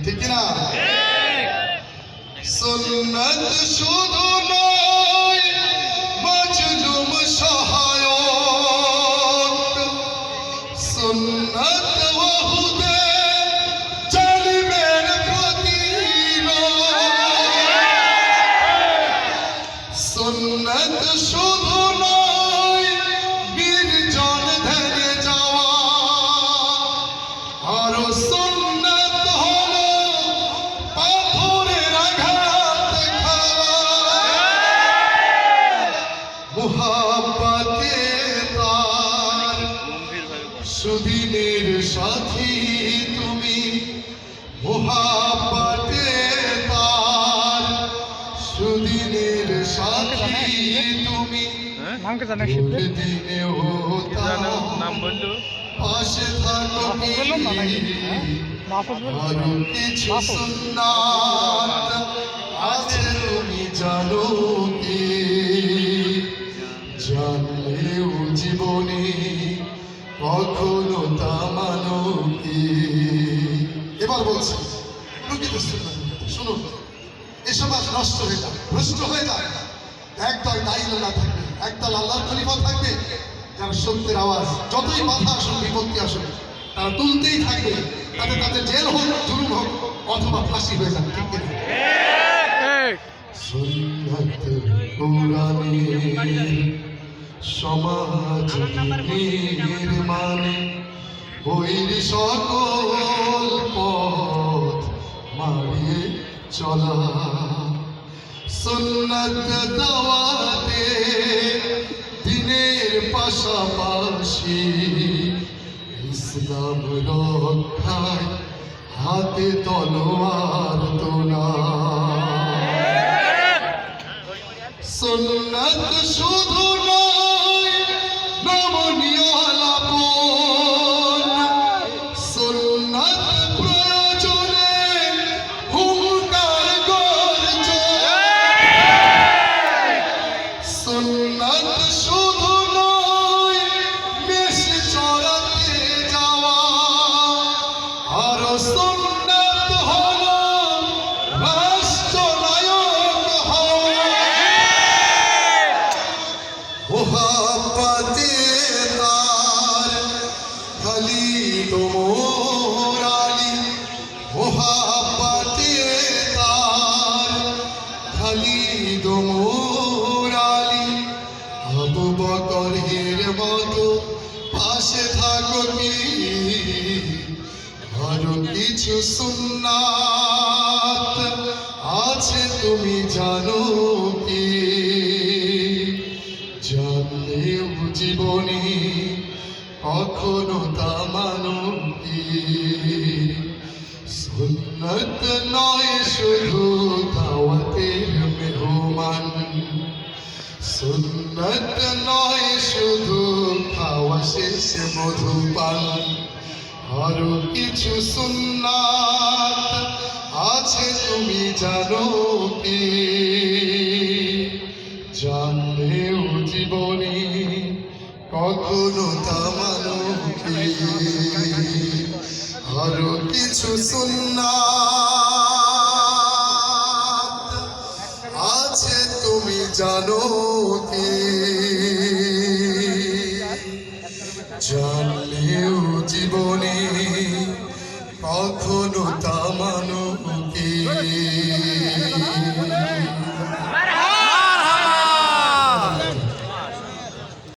ঠিক না? সুন্নাত শুধু নয় মাজলুম সহায়ক, সুন্নাত ওহুদে জালিমের প্রতিরোধ, সুন্নাত শুধু নয় নির্জন ধ্যানে যাওয়া, আর সুন্নাত হলো পাথরের আঘাত খাওয়া। মুহাব্বতে তার সুদিনের সাথী তুমি, মুহাব্বতে তার সুদিনের সাথী তুমি, দিনেও তার পাশে থাকো আরো কিছু সুন্নাত আছে তুমি জানো কি, জানলেও জীবনে কখনো তা মানো কি। এবার বলছি প্রকৃত সুন্নাত শুনুন, এ সমাজ নষ্ট হয়ে যায়, ভ্রষ্ট হয়ে যায়। একদল দায়ীলা থাকবে, একদল আল্লাহর খলিফা থাকবে, যারা সত্যের আওয়াজ যতই বাধা আসুক বিপত্তি আসুক তারা তুলতেই থাকবে, তাতে তাদের জেল হোক, জুলুম হোক, অথবা ফাঁসি হয়ে যাবে। ঠিক কিনা? সুন্নাত কোরআনের সমাজ নির্মাণে বৈর সকল পথ মারিয়ে চলা, সুন্নাত দাওয়াতে দিনের পাশাপাশি ইসলাম রক্ষায় হাতে তলোয়ার তোলা। সুন্নাত শুধু নয় নমনীয় আলাপন, সুন্নাত প্রয়োজনে হুঙ্কার গর্জন, সুন্নাত শুধু নয় মেষ চড়াতে যাওয়া, আর সুন্নাত হলো রাষ্ট্রনায়ক হওয়া। মুহাব্বতে তার খালিদ ওমর আলী, মুহাব্বতে তার খালিদ ওমর আলী, আবু বকরের মতো পাশে থাকো কি, আরো কিছু সুন্নাত আছে তুমি জানো কি, জানলেও জীবনে কখনো তা মানো কি। সুন্নাত নয় শুধু দাওয়াতের মেহমান, সুন্নাত নয় শুধু খাওয়া শেষে মধুপান, আরো কিছু সুন্নাত আছে তুমি জানো কি, জানলেও জীবনে কখনো তা মানো কি। আরো কিছু সুন্নাত আছে তুমি জানো কি, জানলেও জীবনে কখনো তা মানো কি।